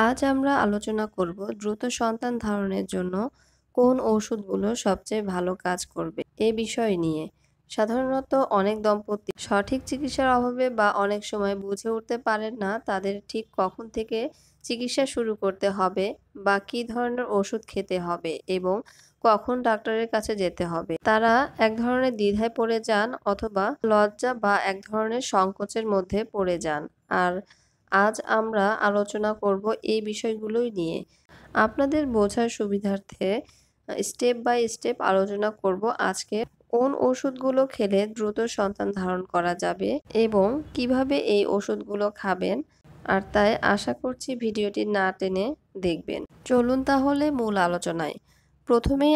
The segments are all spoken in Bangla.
আজ আমরা আলোচনা করব দ্রুত সন্তান ধারণের জন্য কোন ওষুধগুলো সবচেয়ে ভালো কাজ করবে এ বিষয় নিয়ে। সাধারণত অনেক দম্পতি সঠিক চিকিৎসার অভাবে বা অনেক সময় বুঝে উঠতে পারেন না তাদের ঠিক কখন থেকে চিকিৎসা শুরু করতে হবে বা কী ধরনের ওষুধ খেতে হবে এবং কখন ডাক্তারের কাছে যেতে হবে। তারা এক ধরনের দ্বিধায় পড়ে যান অথবা লজ্জা বা এক ধরনের সংকোচের মধ্যে পড়ে যান। আর আজ আমরা আলোচনা করব এই বিষয়গুলোই নিয়ে। আপনাদের বোঝার সুবিধার্থে স্টেপ বাই স্টেপ আলোচনা করব আজকে কোন ওষুধগুলো খেলে দ্রুত সন্তান ধারণ করা যাবে এবং কিভাবে এই ওষুধগুলো খাবেন। আর তাই আশা করছি ভিডিওটি না টেনে দেখবেন। চলুন তাহলে মূল আলোচনায়। প্রথমেই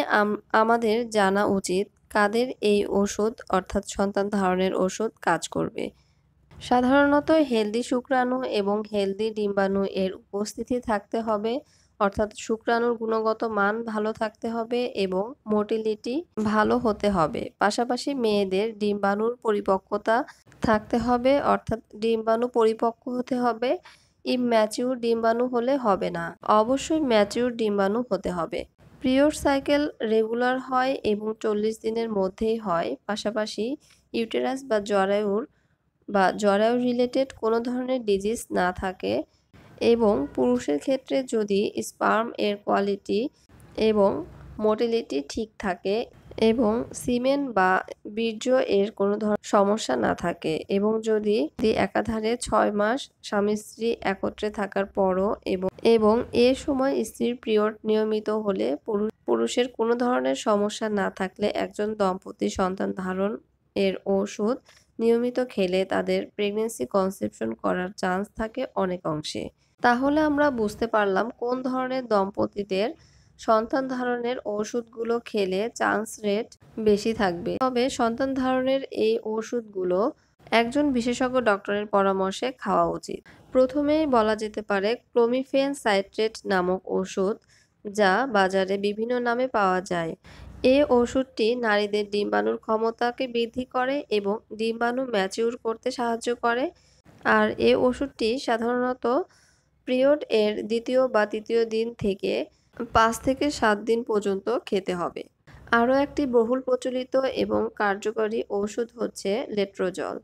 আমাদের জানা উচিত কাদের এই ওষুধ অর্থাৎ সন্তান ধারণের ওষুধ কাজ করবে। সাধারণত হেলদি শুক্রাণু এবং হেলদি ডিম্বাণু এর উপস্থিতি থাকতে হবে, অর্থাৎ শুক্রাণুর গুণগত মান ভালো থাকতে হবে এবং মোটিলিটি ভালো হতে হবে। পাশাপাশি মেয়েদের ডিম্বাণুর পরিপক্কতা থাকতে হবে, অর্থাৎ ডিম্বাণু পরিপক্ক হতে হবে। ইম্যাচিউর ডিম্বাণু হলে হবে না, অবশ্যই ম্যাচিউর ডিম্বাণু হতে হবে। পিরিয়ড সাইকেল রেগুলার হয় এবং 40 দিনের মধ্যেই হয়। পাশাপাশি ইউটেরাস বা জরায়ু রিলেটেড কোনো ধরনের ডিজিজ না থাকে এবং পুরুষের ক্ষেত্রে যদি স্পার্ম এর কোয়ালিটি এবং মোটিলিটি ঠিক থাকে এবং সিমেন বা বীর্য এর কোনো ধরনের সমস্যা না থাকে এবং যদি একাধারে 6 মাস স্বামী স্ত্রী একত্রে থাকার পরও এবং এ সময় স্ত্রীর পিরিয়ড নিয়মিত হলে পুরুষের কোনো ধরনের সমস্যা না থাকলে একজন দম্পতি সন্তান ধারণ এর ওষুধ নিয়মিত খেলে তাদের প্রেগন্যান্সি কনসেপশন করার চান্স থাকে অনেক অংশে। তাহলে আমরা বুঝতে পারলাম কোন ধরনের দম্পতিদের সন্তান ধারণের ওষুধগুলো খেলে চান্স রেট বেশি থাকবে। তবে সন্তান ধারণের এই ওষুধগুলো একজন বিশেষজ্ঞ ডক্টরের পরামর্শে খাওয়া উচিত। প্রথমেই বলা যেতে পারে ক্লোমিফেন সাইট্রেট নামক ওষুধ, যা বাজারে বিভিন্ন নামে পাওয়া যায়। এই ওষুধটি নারীদের ডিম্বাণুর ক্ষমতাকে বৃদ্ধি করে এবং ডিম্বাণু ম্যাচিউর করতে সাহায্য করে। আর এই ওষুধটি সাধারণত পিরিয়ড এর দ্বিতীয় বা তৃতীয় দিন থেকে 5 থেকে 7 দিন পর্যন্ত খেতে হবে। আরও একটি বহুল প্রচলিত এবং কার্যকরী ওষুধ হচ্ছে লেট্রোজল।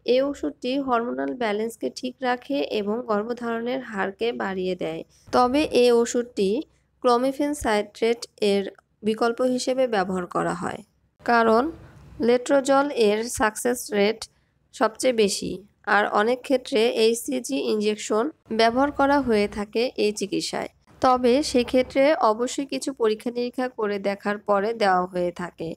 এই ওষুধটি হরমোনাল ব্যালেন্সকে ঠিক রাখে এবং গর্ভধারণের হারকে বাড়িয়ে দেয়। তবে এই ওষুধটি ক্লোমিফেন সাইট্রেট এর বিকল্প হিসেবে ব্যবহার করা হয়, কারণ লেট্রোজল এর সাকসেস রেট সবচেয়ে বেশি। আর অনেক ক্ষেত্রে এইচসিজি ইনজেকশন ব্যবহার করা হয়ে থাকে এই চিকিৎসায়। তবে সেক্ষেত্রে অবশ্যই কিছু পরীক্ষা নিরীক্ষা করে দেখার পরে দেওয়া হয়ে থাকে।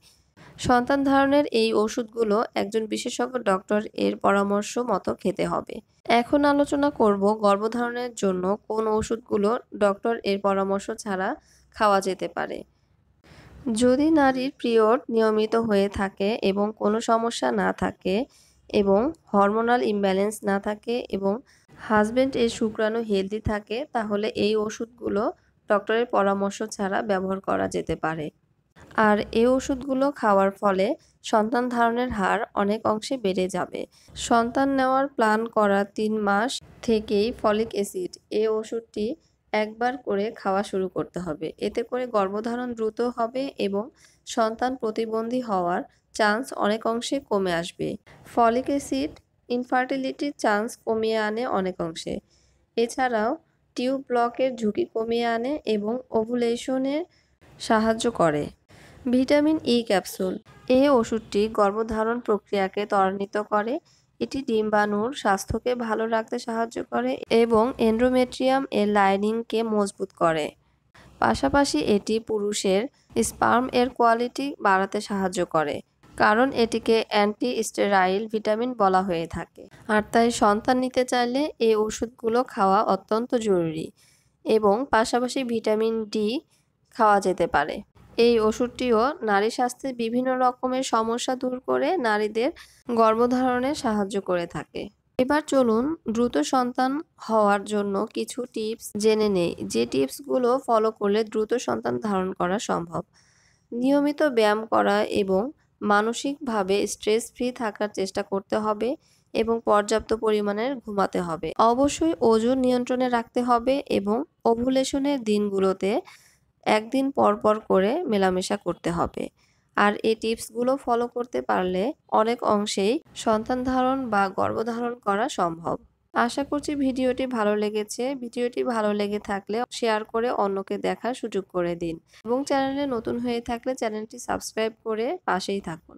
সন্তান ধারণের এই ওষুধগুলো একজন বিশেষজ্ঞ ডক্টর এর পরামর্শ মতো খেতে হবে। এখন আলোচনা করব গর্ভধারণের জন্য কোন ওষুধগুলো ডক্টর এর পরামর্শ ছাড়া খাওয়া যেতে পারে। যদি নারীর পিরিয়ড নিয়মিত হয়ে থাকে এবং কোনো সমস্যা না থাকে এবং হরমোনাল ইমব্যালেন্স না থাকে এবং হাজবেন্ড এর শুক্রাণু হেলদি থাকে, তাহলে এই ওষুধগুলো ডক্টরের পরামর্শ ছাড়া ব্যবহার করা যেতে পারে। আর এই ওষুধগুলো খাওয়ার ফলে সন্তান ধারণের হার অনেক অংশে বেড়ে যাবে। সন্তান নেওয়ার প্ল্যান করা 3 মাস থেকেই ফলিক অ্যাসিড এই ওষুধটি একবার করে খাওয়া শুরু করতে হবে। এতে করে গর্ভধারণ দ্রুত হবে এবং সন্তান প্রতিবন্ধী হওয়ার চান্স অনেক অংশে কমে আসবে। ফলিক অ্যাসিড ইনফার্টিলিটির চান্স কমিয়ে আনে অনেক অংশে। এছাড়াও টিউব ব্লকের ঝুঁকি কমিয়ে আনে এবং ওভুলেশনে সাহায্য করে। ভিটামিন ই ক্যাপসুল এই ওষুধটি গর্ভধারণ প্রক্রিয়াকে ত্বরান্বিত করে। এটি ডিম্বাণুর স্বাস্থ্যকে ভালো রাখতে সাহায্য করে এবং এন্ডোমেট্রিয়াম এর লাইনিংকে মজবুত করে। পাশাপাশি এটি পুরুষের স্পার্ম এর কোয়ালিটি বাড়াতে সাহায্য করে, কারণ এটিকে অ্যান্টি স্টেরাইল ভিটামিন বলা হয়ে থাকে। আর তাই সন্তান নিতে চাইলে এই ওষুধগুলো খাওয়া অত্যন্ত জরুরি এবং পাশাপাশি ভিটামিন ডি খাওয়া যেতে পারে। এই ওষুধটিও নারী স্বাস্থ্যের বিভিন্ন রকমের সমস্যা দূর করে নারীদের গর্ভধারণে সাহায্য করে থাকে। এবার চলুন দ্রুত সন্তান হওয়ার জন্য কিছু টিপস জেনে নেই, যে টিপসগুলো ফলো করলে দ্রুত সন্তান ধারণ করা সম্ভব। নিয়মিত ব্যায়াম করা এবং মানসিকভাবে স্ট্রেস ফ্রি থাকার চেষ্টা করতে হবে এবং পর্যাপ্ত পরিমাণের ঘুমাতে হবে। অবশ্যই ওজন নিয়ন্ত্রণে রাখতে হবে এবং ওভুলেশনের দিনগুলোতে একদিন পর পর করে মেলামেশা করতে হবে। আর এই টিপসগুলো ফলো করতে পারলে অনেক অংশেই সন্তান ধারণ বা গর্ভধারণ করা সম্ভব। আশা করছি ভিডিওটি ভালো লেগেছে। ভিডিওটি ভালো লেগে থাকলে শেয়ার করে অন্যকে দেখার সুযোগ করে দিন এবং চ্যানেলে নতুন হয়ে থাকলে চ্যানেলটি সাবস্ক্রাইব করে পাশেই থাকুন।